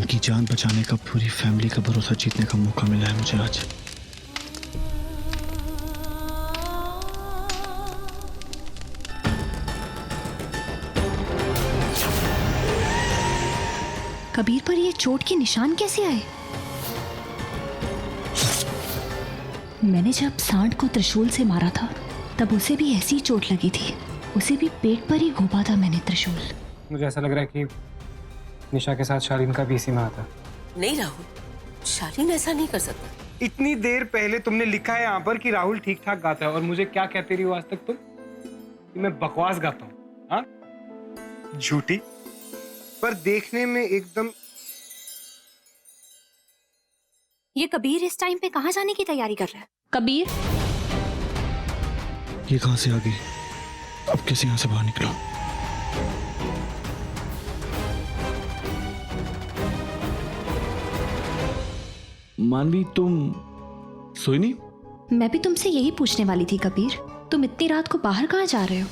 उनकी जान बचाने का, पूरी फैमिली का भरोसा जीतने का मौका मिला है मुझे आज। कबीर पर ये चोट के निशान कैसे आए? मैंने जब सांड को त्रिशूल से मारा था तब उसे भी ऐसी चोट लगी थी। उसे भी पेट पर ही घोंपा था मैंने त्रिशूल। मुझे ऐसा लग रहा है कि निशा के साथ शालीन का भी इसी में आता। नहीं राहुल, शालीन ऐसा नहीं कर सकता। इतनी देर पहले तुमने लिखा है यहाँ पर कि राहुल ठीक ठाक गाता है, और मुझे क्या कहते रही हो आज तक तुम? कि मैं बकवास गाता हूँ। हाँ, झूठी, पर देखने में एकदम। ये कबीर इस टाइम पे कहाँ जाने की तैयारी कर रहा है? कबीर, ये कहां से आ गई? अब कैसे यहां से बाहर निकला? मानवी, तुम सोई नहीं? मैं भी तुमसे यही पूछने वाली थी कबीर, तुम इतनी रात को बाहर कहाँ जा रहे हो?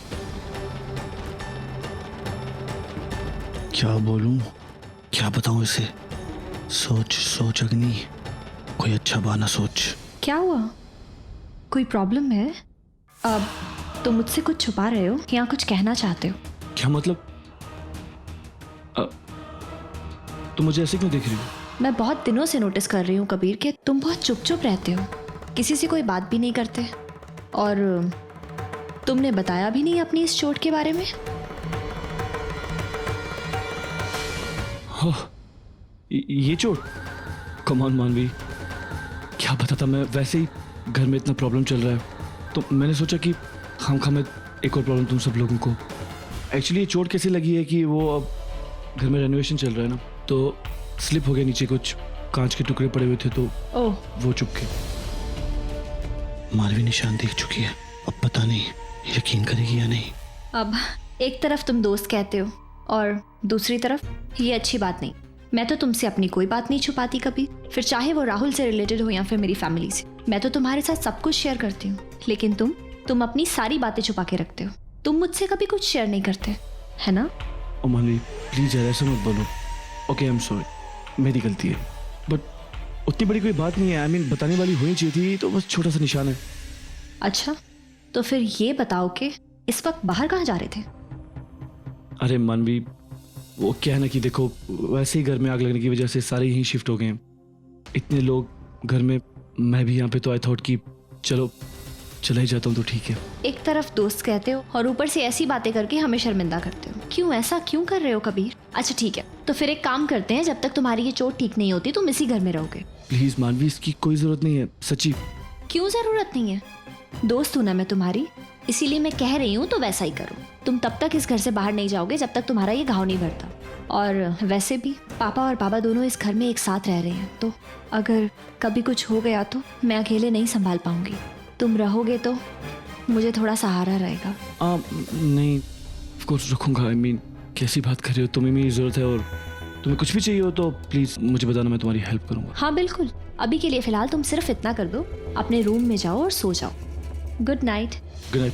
क्या बोलूं, क्या बताऊं इसे? सोच सोच अग्नि, कोई अच्छा बहाना सोच। क्या हुआ? कोई प्रॉब्लम है? अब तुम मुझसे कुछ छुपा रहे हो या कुछ कहना चाहते हो? क्या मतलब? तुम मुझे ऐसे क्यों देख रही हो? मैं बहुत दिनों से नोटिस कर रही हूँ कबीर कि तुम बहुत चुप चुप रहते हो, किसी से कोई बात भी नहीं करते, और तुमने बताया भी नहीं अपनी इस चोट के बारे में। हाँ, ये चोट? कमान मानवी, क्या बताता मैं, वैसे ही घर में इतना प्रॉब्लम चल रहा है तो मैंने सोचा कि खामखा मैं एक और प्रॉब्लम तुम सब लोगों को। एक्चुअली ये चोट कैसे लगी है कि वो अब घर में रेनोवेशन चल रहा है ना, तो स्लिप हो गया, नीचे कुछ कांच के टुकड़े पड़े हुए थे तो ओह, वो चुप के। मानवी निशान देख चुकी है, अब पता नहीं यकीन करेगी या नहीं। अब एक तरफ तुम दोस्त कहते हो और दूसरी तरफ ये अच्छी बात नहीं। मैं तो तुमसे अपनी कोई बात नहीं छुपाती कभी, फिर चाहे वो राहुल से रिलेटेड हो या फिर मेरी फैमिली से। मैं तो तुम्हारे साथ सब कुछ शेयर करती हूँ, लेकिन तुम अपनी सारी बातें छुपा के रखते हो। तुम मुझसे कभी कुछ शेयर नहीं करते, है ना? ओ मानवी प्लीज यार ऐसा मत बोलो। ओके, आई एम सॉरी, मेरी गलती है, बट उतनी बड़ी कोई बात नहीं है। आई मीन बताने वाली होनी चाहिए थी, तो बस छोटा सा निशान है। अच्छा, तो फिर ये बताओ कि इस वक्त बाहर कहाँ जा रहे थे? अरे मानवी, वो क्या है ना कि देखो, वैसे ही घर में आग लगने की वजह से सारे यहीं शिफ्ट हो गए हैं, इतने लोग घर में, मैं भी यहाँ पे, तो आई थॉट कि चलो चला ही जाता हूँ तो ठीक है। एक तरफ दोस्त कहते हो और ऊपर से ऐसी बातें करके हमें शर्मिंदा करते हो। क्यों, ऐसा क्यों कर रहे हो कबीर? अच्छा ठीक है, तो फिर एक काम करते हैं, जब तक तुम्हारी ये चोट ठीक नहीं होती तुम इसी घर में रहोगे। प्लीज मानवी, इसकी कोई जरूरत नहीं है, सच्ची। क्यों जरूरत नहीं है? दोस्त हूं ना मैं तुम्हारी, इसीलिए मैं कह रही हूँ तो वैसा ही करो। तुम तब तक इस घर से बाहर नहीं जाओगे जब तक तुम्हारा ये घाव नहीं भरता। और वैसे भी पापा और बाबा दोनों इस घर में एक साथ रह रहे हैं, तो अगर कभी कुछ हो गया तो मैं अकेले नहीं संभाल पाऊंगी। तुम रहोगे तो मुझे थोड़ा सहारा रहेगा। नहीं, ऑफ कोर्स रखूंगा। आई मीन कैसी बात कर रहे हो, तुम्हें मेरी जरूरत है, और तुम्हें कुछ भी चाहिए हो तो प्लीज मुझे बताना, मैं तुम्हारी हेल्प करूंगा। हाँ बिल्कुल, अभी के लिए फिलहाल तुम सिर्फ इतना कर दो, अपने रूम में जाओ और सो जाओ। Good night. Good night.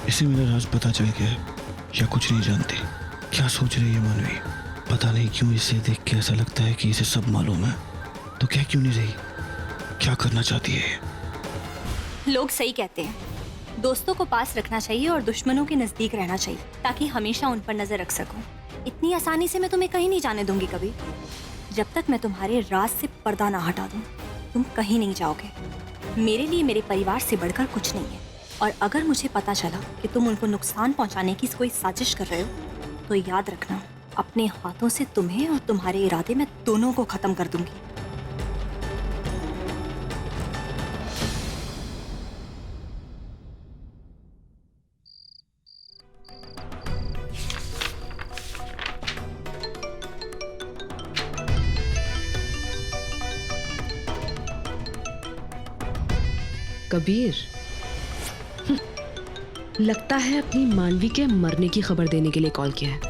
इसे मेरा राज पता चल गया है, या कुछ नहीं जानती। क्या सोच रही है मानवी? पता नहीं क्यों इसे देख के ऐसा लगता है कि इसे सब मालूम है, तो क्या क्यों नहीं रही? क्या करना चाहती है? लोग सही कहते हैं, दोस्तों को पास रखना चाहिए और दुश्मनों के नजदीक रहना चाहिए, ताकि हमेशा उन पर नजर रख सकूं। इतनी आसानी से मैं तुम्हें कहीं नहीं जाने दूंगी कभी। जब तक मैं तुम्हारे राज से पर्दा ना हटा दूं, तुम कहीं नहीं जाओगे। मेरे लिए मेरे परिवार से बढ़कर कुछ नहीं है, और अगर मुझे पता चला कि तुम उनको नुकसान पहुंचाने की कोई साजिश कर रहे हो, तो याद रखना, अपने हाथों से तुम्हें और तुम्हारे इरादे मैं दोनों को खत्म कर दूंगी। कबीर, लगता है अपनी मानवी के मरने की खबर देने के लिए कॉल किया है।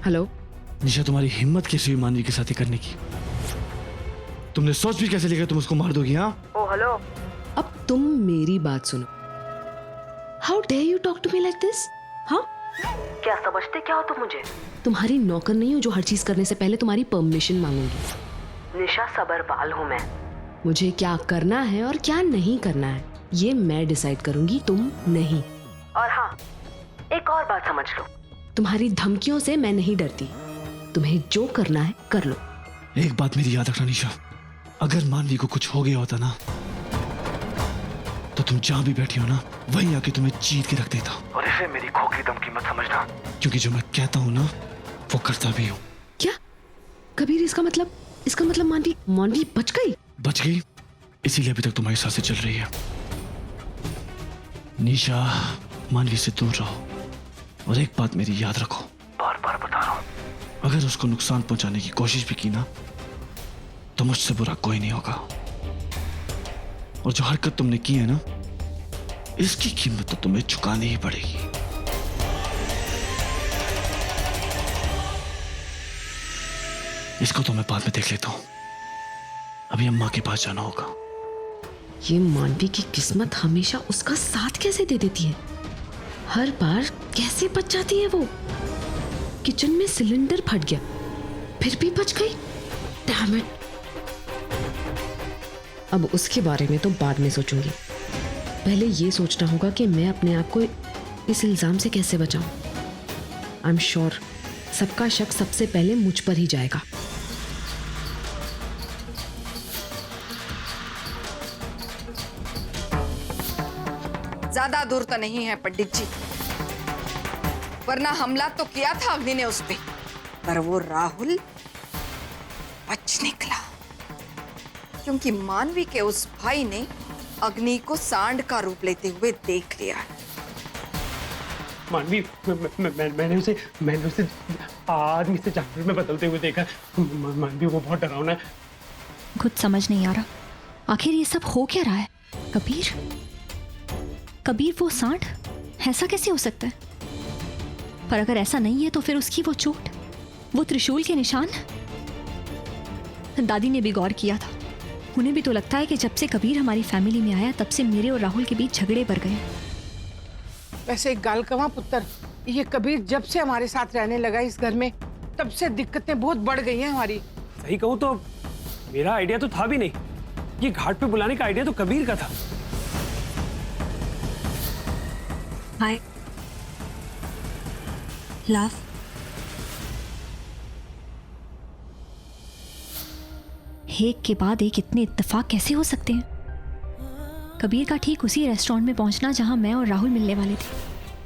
हेलो निशा, तुम्हारी हिम्मत कैसी हुई मानवी के साथ ही करने की? तुमने सोच भी कैसे लिया तुम उसको मार दोगी? हाँ, अब तुम मेरी बात सुनो। How dare you talk to me like this? हाँ, क्या समझते क्या हो तुम मुझे? तुम्हारी नौकर नहीं हो जो हर चीज करने से पहले तुम्हारी परमिशन मांगूंगी। निशा सबरवाल हूँ मैं। मुझे क्या करना है और क्या नहीं करना है ये मैं डिसाइड करूंगी, तुम नहीं। और हाँ, एक और बात समझ लो, तुम्हारी धमकियों से मैं नहीं डरती। तुम्हें जो करना है कर लो। एक बात मेरी याद रखना निशा, अगर मानवी को कुछ हो गया होता ना तो तुम जहां भी बैठी हो ना वहीं आके तुम्हें चीर के रख देता। और इसे मेरी खोखली धमकी मत समझना, क्योंकि जो मैं कहता हूँ ना वो करता भी हूँ। क्या कबीर, इसका मतलब मानवी बच गई? बच गई इसीलिए अभी तक तुम्हारी सांसें चल रही है। निशा, मानवी से दूर रहो और एक बात मेरी याद रखो, बार बार बता रहा हूं, अगर उसको नुकसान पहुंचाने की कोशिश भी की ना तो मुझसे बुरा कोई नहीं होगा। और जो हरकत तुमने की है ना इसकी कीमत तो तुम्हें चुकानी ही पड़ेगी। इसको तो मैं बाद में देख लेता हूं, अभी अम्मा के पास जाना होगा। ये मानवी की किस्मत हमेशा उसका साथ कैसे दे देती है? हर बार कैसे बच जाती है वो? किचन में सिलेंडर फट गया फिर भी बच गई। Damn it. अब उसके बारे में तो बाद में सोचूंगी, पहले ये सोचना होगा कि मैं अपने आप को इस इल्जाम से कैसे बचाऊं। आई एम श्योर सबका शक सबसे पहले मुझ पर ही जाएगा। ज्यादा दूर तो नहीं है पंडित जी, वरना हमला तो किया था अग्नि ने उस पे, पर वो राहुल बच निकला क्योंकि मानवी के उस भाई ने अग्नि को सांड का रूप लेते हुए देख लिया। मानवी, मैंने उसे आदमी से जानवर में बदलते हुए देखा। मानवी वो बहुत डरावना है। कुछ समझ नहीं आ रहा, आखिर ये सब हो क्या रहा है? कबीर वो सांड, ऐसा कैसे हो सकता है? पर अगर ऐसा नहीं है तो फिर उसकी वो चोट, वो त्रिशूल के निशान। दादी ने भी गौर किया था, उन्हें भी तो लगता है कि जब से कबीर हमारी फैमिली में आया तब से मेरे और राहुल के बीच झगड़े बढ़ गए। वैसे एक गाल कमा पुत्र, ये कबीर जब से हमारे साथ रहने लगा इस घर में तब से दिक्कतें बहुत बढ़ गई हैं हमारी। सही कहूँ तो मेरा आइडिया तो था भी नहीं, ये घाट पे बुलाने का आइडिया तो कबीर का था। हाय लव, एक के बाद एक इतने इत्तेफाक कैसे हो सकते हैं? कबीर का ठीक उसी रेस्टोरेंट में पहुंचना जहां मैं और राहुल मिलने वाले थे,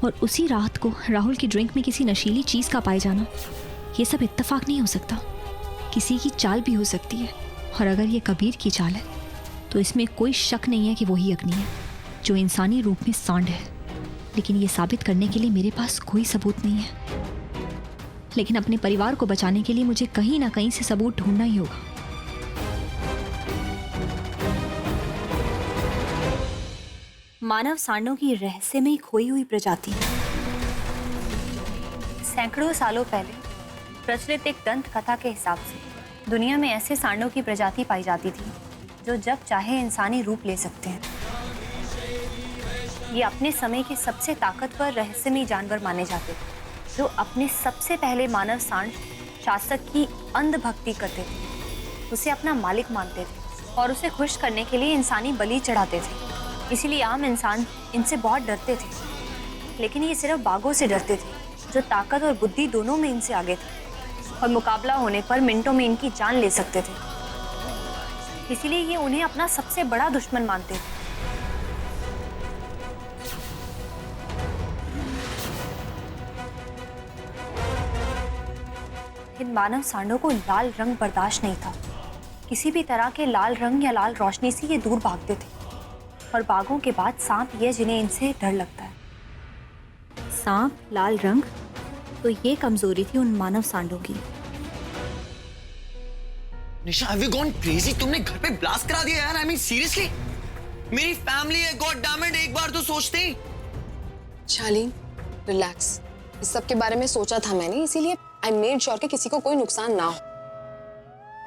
और उसी रात को राहुल की ड्रिंक में किसी नशीली चीज का पाए जाना, ये सब इत्तेफाक नहीं हो सकता। किसी की चाल भी हो सकती है, और अगर ये कबीर की चाल है तो इसमें कोई शक नहीं है कि वही अग्नि है जो इंसानी रूप में सांड है। लेकिन ये साबित करने के लिए मेरे पास कोई सबूत नहीं है, लेकिन अपने परिवार को बचाने के लिए मुझे कहीं ना कहीं से सबूत ढूंढना ही होगा। मानव सांडों की रहस्यमयी खोई हुई प्रजाति। सैकड़ों सालों पहले प्रचलित एक दंत कथा के हिसाब से दुनिया में ऐसे सांडों की प्रजाति पाई जाती थी जो जब चाहे इंसानी रूप ले सकते हैं। ये अपने समय के सबसे ताकतवर रहस्यमयी जानवर माने जाते थे, जो अपने सबसे पहले मानव सांड शासक की अंधभक्ति करते थे, उसे अपना मालिक मानते थे और उसे खुश करने के लिए इंसानी बलि चढ़ाते थे। इसीलिए आम इंसान इनसे बहुत डरते थे, लेकिन ये सिर्फ बाघों से डरते थे जो ताकत और बुद्धि दोनों में इनसे आगे थे और मुकाबला होने पर मिनटों में इनकी जान ले सकते थे। इसीलिए ये उन्हें अपना सबसे बड़ा दुश्मन मानते थे। इन मानव सांडों को लाल रंग बर्दाश्त नहीं था। किसी भी तरह के लाल रंग या लाल रोशनी से ये दूर भागते थे, और बाघों के बाद सांप ये जिन्हें इनसे डर लगता है। सांप, लाल रंग, तो ये कमजोरी थी उन मानव सांडों की। निशा, have you gone crazy? तुमने घर पे ब्लास्ट करा दिया यार। I mean seriously? मेरी फैमिली है, गॉड डैम इट, एक बार तो सोचते ही। शालीन, रिलैक्स। इस सब के बारे में सोचा था मैंने, इसीलिए आई मेड श्योर कि किसी को कोई नुकसान ना हो।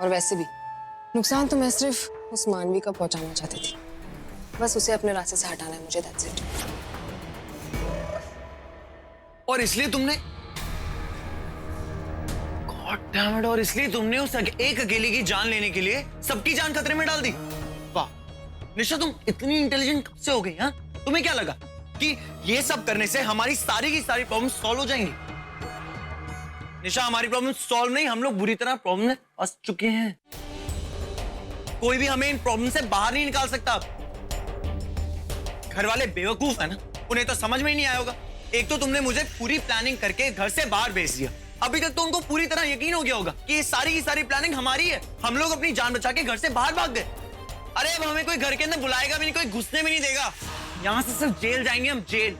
और वैसे भी नुकसान तो मैं सिर्फ उस मानवी का पहुंचाना चाहती थी, बस उसे अपने रास्ते से हटाना है मुझे, दैट्स इट। और इसलिए तुमने गॉड डैम इट, और इसलिए तुमने उस एक अकेली की जान लेने के लिए सबकी जान खतरे में डाल दी। वाह निशा, तुम इतनी इंटेलिजेंट कब से हो गई? हाँ, तुम्हें क्या लगा कि ये सब करने से हमारी सारी की सारी प्रॉब्लम सॉल्व हो जाएंगी? निशा, हमारी प्रॉब्लम सॉल्व नहीं, हम लोग बुरी तरह प्रॉब्लम में फंस चुके हैं। कोई भी हमें इन प्रॉब्लम से बाहर नहीं निकाल सकता। घर वाले बेवकूफ है ना, उन्हें तो समझ में ही नहीं आया होगा। एक तो तुमने मुझे पूरी प्लानिंग करके घर से बाहर भेज दिया, अभी तक तो उनको पूरी तरह यकीन हो गया होगा कि ये सारी की सारी प्लानिंग हमारी है। हम लोग अपनी जान बचा के घर से बाहर भाग गए। अरे अब हमें कोई घर के अंदर बुलाएगा भी नहीं, कोई घुसने भी नहीं देगा। यहाँ से सिर्फ जेल जाएंगे हम, जेल।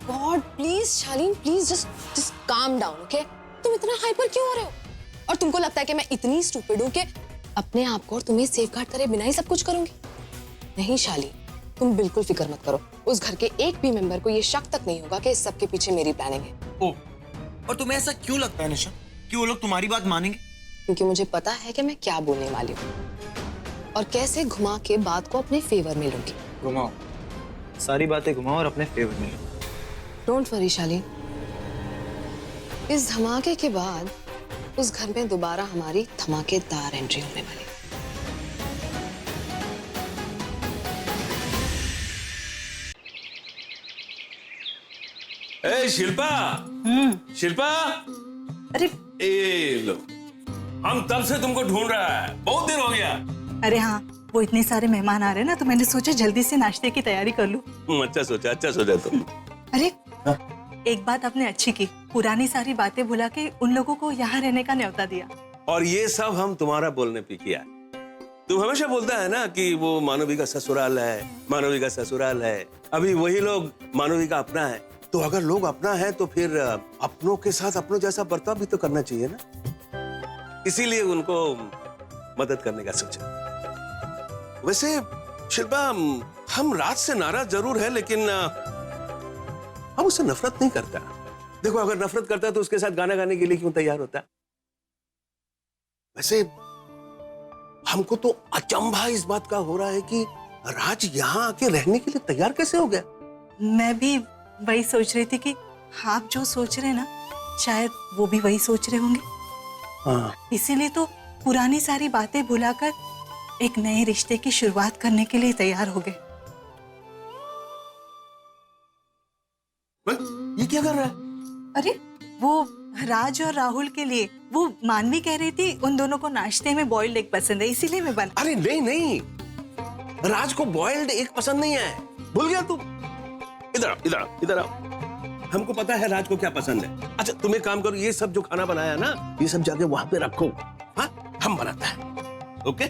God please Shaleen, please just calm down, okay? तुम इतना हाइपर क्यों हो रहे हो? और तुमको लगता है कि मैं इतनी स्टूपिड हूँ कि अपने आप को और तुम्हें सेफगार्ड करे बिना ही सब कुछ करूंगी? नहीं शालीन, तुम बिल्कुल फिक्र मत करो। उस घर के एक भी मेंबर को ये शक तक नहीं होगा कि इस सब के पीछे मेरी प्लानिंग है। ओ, और तुम्हें ऐसा क्यों लगता है निशा कि वो लोग तुम्हारी बात मानेंगे? क्योंकि मुझे पता है कि मैं क्या बोलने वाली हूँ और कैसे घुमा के बात को अपने फेवर में लूंगी। घुमाओ, सारी बातें घुमाओ और अपने फेवर में लो। डोंट वरी शालीन, इस धमाके के बाद उस घर में दोबारा हमारी धमाकेदार एंट्री होने वाली है। ए शिल्पा, शिल्पा, अरे ए लो, हम तब से तुमको ढूंढ रहा है, बहुत देर हो गया। अरे हाँ, वो इतने सारे मेहमान आ रहे हैं ना, तो मैंने सोचा जल्दी से नाश्ते की तैयारी कर लूं। अच्छा सोचा तुम। अरे एक बात आपने अच्छी की, पुरानी सारी बातें भुला के उन लोगों को यहाँ रहने का न्योता दिया। और ये सब हम तुम्हारा बोलने पे किया। तुम हमेशा बोलता है ना कि वो मानवी का ससुराल है, मानवी का ससुराल है। अभी वही लोग मानवी का अपना है, तो अगर लोग अपना है तो फिर अपनों के साथ अपनों जैसा बर्ताव भी तो करना चाहिए ना। इसीलिए उनको मदद करने का सोचा। वैसे शिल्पा, हम राज से नाराज जरूर है, लेकिन हम उससे नफरत नहीं करता। देखो, अगर नफरत करता तो उसके साथ गाना गाने के लिए क्यों तैयार होता? वैसे हमको तो अचंभा इस बात का हो रहा है कि राज यहाँ आके रहने के लिए तैयार कैसे हो गया। मैं भी वही सोच रही थी कि आप जो सोच रहे हैं ना, शायद वो भी वही सोच रहे होंगे। हाँ। इसीलिए तो पुरानी सारी बातें भुलाकर एक नए रिश्ते की शुरुआत करने के लिए तैयार हो गए। ये क्या कर रहा है? अरे वो राज और राहुल के लिए, वो मानवी कह रही थी उन दोनों को नाश्ते में बॉइल्ड एग पसंद है, इसीलिए मैं बना। अरे नहीं, राज को बॉइल्ड एग पसंद नहीं है, भूल गया तू। इधर आओ। हमको पता है राज को क्या पसंद है। अच्छा तुम एक काम करो, ये सब जो खाना बनाया ना, ये सब जाके वहां पे रखो। हाँ, हम बनाते हैं। ओके?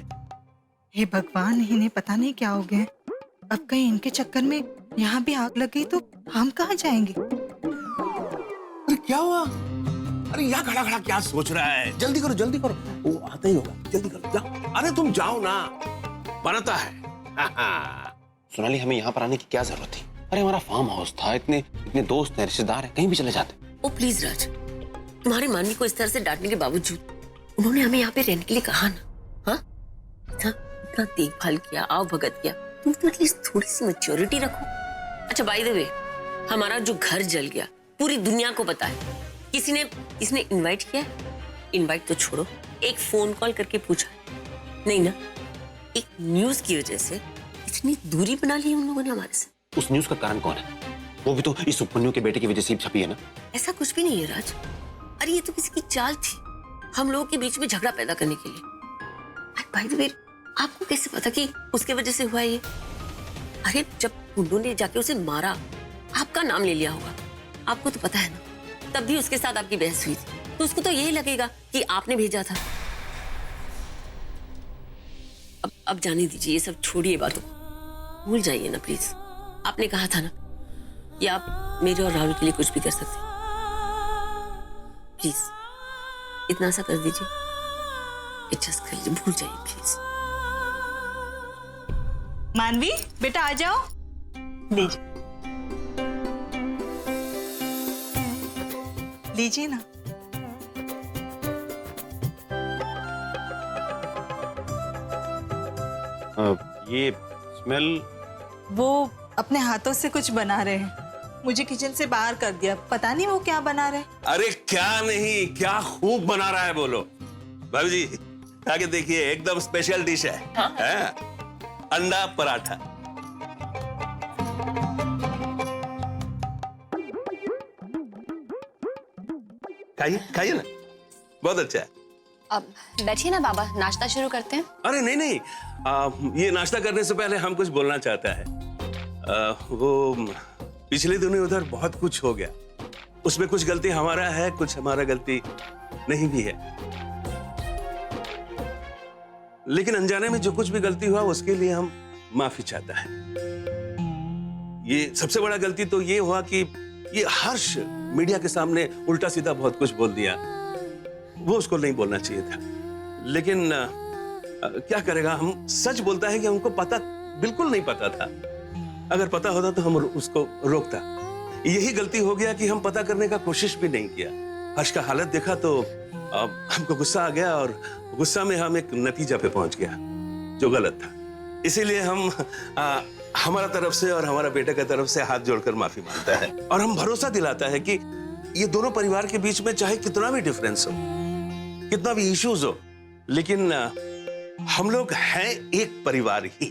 हे भगवान, इन्हें पता नहीं क्या हो गया। अब कहीं इनके चक्कर में यहाँ भी आग लग गई तो हम कहाँ जाएंगे? अरे क्या हुआ? अरे यहाँ खड़ा क्या सोच रहा है? जल्दी करो, वो आता ही होगा। जल्दी करो, जाओ। अरे तुम जाओ ना, बनाता है। सोनाली, हमें यहाँ पर आने की क्या जरूरत थी? अरे हमारा फार्म हाउस था, इतने दोस्त हैं, रिश्तेदार हैं, कहीं भी चले जाते। ओ प्लीज राज, तुम्हारी मानवी को इस तरह से डांटने के बावजूद उन्होंने हमें यहाँ पे रहने के लिए कहा ना। हाँ, इतना देखभाल किया, आओ भगत किया, तुम तो एटलीस्ट थोड़ी सी मैच्योरिटी रखो। अच्छा बाय द वे, हमारा जो घर जल गया पूरी दुनिया को पता है। किसने इनवाइट किया? इनवाइट तो छोड़ो, एक फोन कॉल करके पूछा नहीं ना। एक न्यूज की वजह से इतनी दूरी बना ली उन लोगों ने हमारे से। उस न्यूज का कारण कौन है? वो भी तो इस सुपन्यू के बेटे की वजह से छपी है ना। ऐसा कुछ भी नहीं है राज। अरे ये तो किसी की चाल थी, हम लोगों के बीच में झगड़ा पैदा करने के लिए। बाय द वे, आपको कैसे पता कि उसके वजह से हुआ ये? अरे जब उन्होंने जाके उसे मारा, आपका नाम ले लिया होगा, आपको तो पता है ना। तब भी उसके साथ आपकी बहस हुई थी, तो उसको तो यही लगेगा कि आपने भेजा था। अब जाने दीजिए, ये सब छोड़िए बातों, भूल जाइए ना प्लीज। आपने कहा था ना कि आप मेरे और राहुल के लिए कुछ भी कर सकते। प्लीज इतना सा कर दीजिए, एडजस्ट कर लीजिए, भूल जाइए प्लीज। मानवी बेटा आ जाओ, लीजिए ना। ये स्मेल, वो अपने हाथों से कुछ बना रहे हैं। मुझे किचन से बाहर कर दिया। पता नहीं वो क्या बना रहे। अरे क्या नहीं, क्या खूब बना रहा है बोलो। भाभी जी आगे देखिए, एकदम स्पेशल डिश है, हैं? अंडा पराठा। खाइए खाइए ना, बहुत अच्छा है। अब बैठिए ना बाबा, नाश्ता शुरू करते हैं। अरे नहीं नहीं, ये नाश्ता करने से पहले हम कुछ बोलना चाहता है। वो पिछले दिनों उधर बहुत कुछ हो गया, उसमें कुछ गलती हमारा है, कुछ हमारा गलती नहीं भी है, लेकिन अनजाने में जो कुछ भी गलती हुआ उसके लिए हम माफी चाहता है। ये सबसे बड़ा गलती तो ये हुआ कि ये हर्ष मीडिया के सामने उल्टा सीधा बहुत कुछ बोल दिया, वो उसको नहीं बोलना चाहिए था, लेकिन क्या करेगा, हम सच बोलता है कि हमको पता बिल्कुल नहीं पता था। अगर पता होता तो हम उसको रोकता। यही गलती हो गया कि हम पता करने का कोशिश भी नहीं किया। हर्ष का हालत देखा तो हमको गुस्सा आ गया और गुस्सा में हम एक नतीजा पे पहुंच गया जो गलत था। इसीलिए हम हमारा तरफ से और हमारा बेटे की तरफ से हाथ जोड़कर माफी मांगता है, और हम भरोसा दिलाता है कि ये दोनों परिवार के बीच में चाहे कितना भी डिफरेंस हो, कितना भी इश्यूज हो, लेकिन हम लोग हैं एक परिवार ही।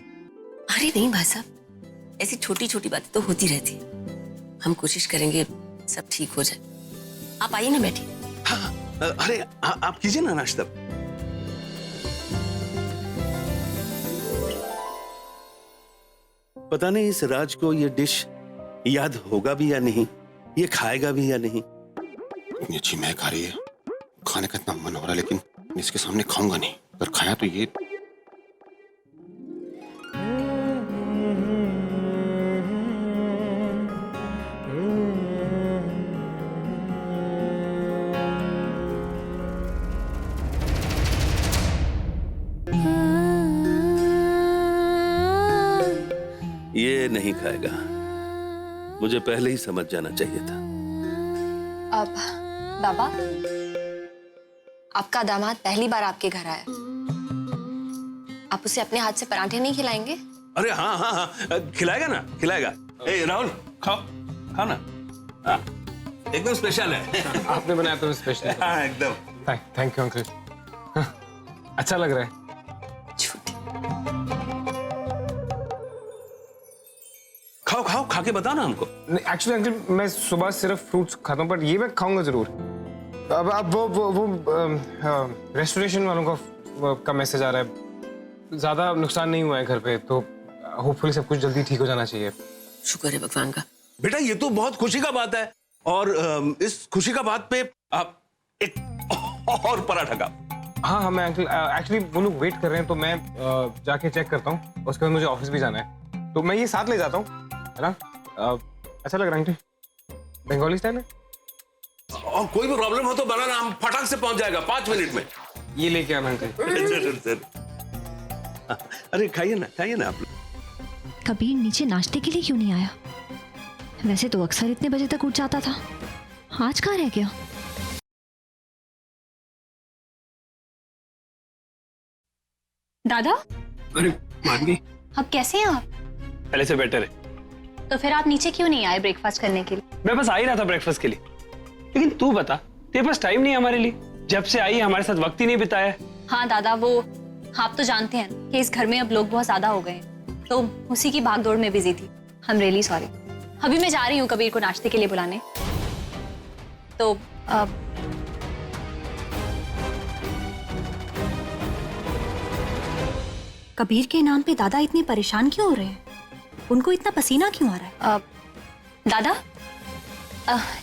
अरे नहीं भाई साहब, ऐसी छोटी छोटी बातें तो होती रहती। हम कोशिश करेंगे सब ठीक हो जाए। आप आइए ना, बैठिए। हाँ, अरे आप कीजिए ना नाश्ता। पता नहीं इस राज को ये डिश याद होगा भी या नहीं, ये खाएगा भी या नहीं। इतनी अच्छी महक आ रही है, खाने का इतना मन हो रहा है, लेकिन इसके सामने खाऊंगा नहीं। अगर खाया तो ये नहीं खाएगा, मुझे पहले ही समझ जाना चाहिए था। अब बाबा, आपका दामाद पहली बार आपके घर आया, आप उसे अपने हाथ से पराठे नहीं खिलाएंगे? अरे हाँ हाँ हाँ, खिलाएगा ना, खिलाएगा। ए राहुल, खाओ खाओ ना। हाँ, एकदम स्पेशल है। आपने बनाया तो स्पेशल। हाँ एकदम। थैंक यू अंकल, अच्छा लग रहा है। खाओ खाओ, खा के बताओ ना हमको। एक्चुअली अंकल मैं सुबह सिर्फ फ्रूट्स खाता हूँ, बट ये मैं खाऊंगा जरूर। अब वो रेस्टोरेशन वालों का मैसेज आ रहा है, ज्यादा नुकसान नहीं हुआ है घर पे, तो होपफुली सब कुछ जल्दी ठीक हो जाना चाहिए। शुक्र है भगवान का। बेटा ये तो बहुत खुशी का बात है, और इस खुशी का बात पे आप एक और पराठा का। हाँ मैं अंकल एक्चुअली वो लोग वेट कर रहे हैं, तो मैं जाके चेक करता हूँ, उसके बाद मुझे ऑफिस भी जाना है, तो मैं ये साथ ले जाता हूँ, है ना? अच्छा लग रहा है अंकल, बंगाली स्टाइल है। और कोई भी प्रॉब्लम हो तो बनाना, हम फटाक से पहुंच जाएगा 5 मिनट में। ये लेके आना अंकल। जरूर जरूर। अरे खाइए ना आप। कबीर नीचे नाश्ते के लिए क्यों नहीं आया? वैसे तो अक्सर इतने बजे तक उठ जाता था, आज कहाँ रह गया? दादा, अरे मान गई, अब कैसे हैं आप? पहले से बेटर है। तो फिर आप नीचे क्यों नहीं आए ब्रेकफास्ट करने के लिए? मैं बस आ ही रहा था ब्रेकफास्ट के लिए, लेकिन तू बता, तेरे पास टाइम नहीं है हमारे लिए? जब से आई हमारे साथ वक्त ही नहीं बिताया। हाँ दादा, वो आप तो जानते हैं कि इस घर में अब लोग बहुत ज्यादा हो गए हैं, तो उसी की भागदौड़ में बिजी थी। I am really sorry. अभी मैं जा रही हूँ कबीर को नाश्ते के लिए बुलाने। तो कबीर के नाम पे दादा इतने परेशान क्यों हो रहे हैं? उनको इतना पसीना क्यों आ रहा है? दादा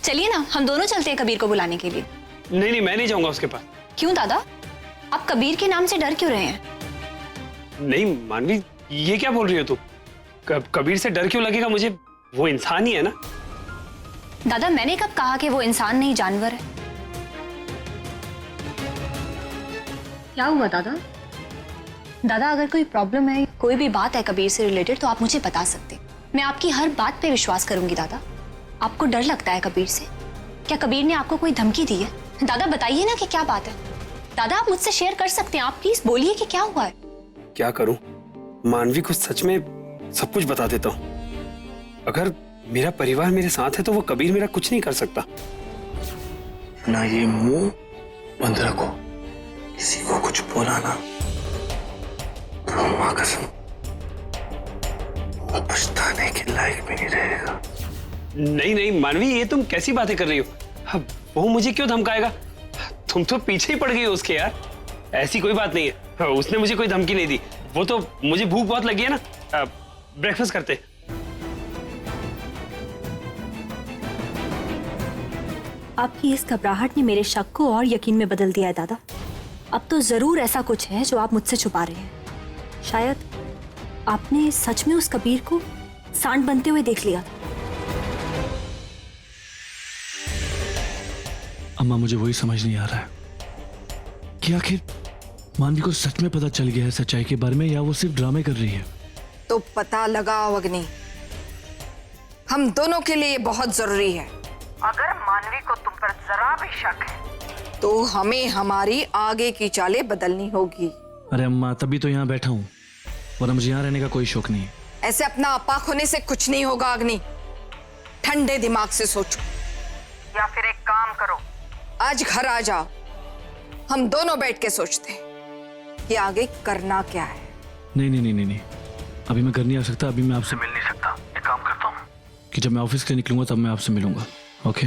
चलिए ना, हम दोनों चलते हैं कबीर को बुलाने के लिए। नहीं मैं नहीं जाऊंगा उसके पास। क्यों दादा, आप कबीर के नाम से डर क्यों रहे हैं? नहीं मानवी, ये क्या बोल रही हो तू? कबीर से डर क्यों लगेगा मुझे? वो इंसान ही है ना। दादा मैंने कब कहा कि वो इंसान नहीं जानवर है? क्या हुआ दादा? दादा अगर कोई प्रॉब्लम है, कोई भी बात है कबीर से रिलेटेड, तो आप मुझे बता सकते हैं। मैं आपकी हर बात पे विश्वास करूंगी। दादा आपको डर लगता है कबीर से? क्या कबीर ने आपको कोई धमकी दी है? दादा बताइए ना कि क्या बात है। दादा आप मुझसे शेयर कर सकते हैं, आप प्लीज बोलिए कि क्या हुआ है। क्या करूं, मानवी को सच में सब कुछ बता देता हूं। अगर मेरा परिवार मेरे साथ है तो वो कबीर मेरा कुछ नहीं कर सकता। ना ये मुंह बंद रखो, किसी को कुछ बोला ना तो माँ कसम पछताने के लायक भी नहीं रहेगा। नहीं नहीं मानवी, ये तुम कैसी बातें कर रही हो? अब वो मुझे क्यों धमकाएगा? तुम तो पीछे ही पड़ गई हो उसके यार। ऐसी कोई बात नहीं है, उसने मुझे कोई धमकी नहीं दी। वो तो मुझे भूख बहुत लगी है ना, ब्रेकफास्ट करते। आपकी इस घबराहट ने मेरे शक को और यकीन में बदल दिया है दादा। अब तो जरूर ऐसा कुछ है जो आप मुझसे छुपा रहे हैं। शायद आपने सच में उस कबीर को सांड बनते हुए देख लिया था। अम्मा मुझे वही समझ नहीं आ रहा है कि आखिर मानवी को सच में पता चल गया है सच्चाई के बारे में या वो सिर्फ ड्रामे कर रही है। तो पता लगाओ अग्नि, हम दोनों के लिए ये बहुत जरूरी है। अगर मानवी को तुम पर जरा भी शक है तो हमें हमारी आगे की चालें बदलनी होगी। अरे अम्मा तभी तो यहाँ बैठा हूँ, वरना मुझे यहाँ रहने का कोई शौक नहीं है। ऐसे अपना अपाक होने से कुछ नहीं होगा अग्नि, ठंडे दिमाग से सोचो। या फिर एक काम करो, आज घर आ जाओ, हम दोनों बैठ के सोचते हैं कि आगे करना क्या है। नहीं नहीं नहीं नहीं नहीं, अभी मैं घर नहीं आ सकता, अभी मैं आपसे मिल नहीं सकता। एक काम करता हूँ कि जब मैं ऑफिस से निकलूंगा तब मैं आपसे मिलूंगा। ओके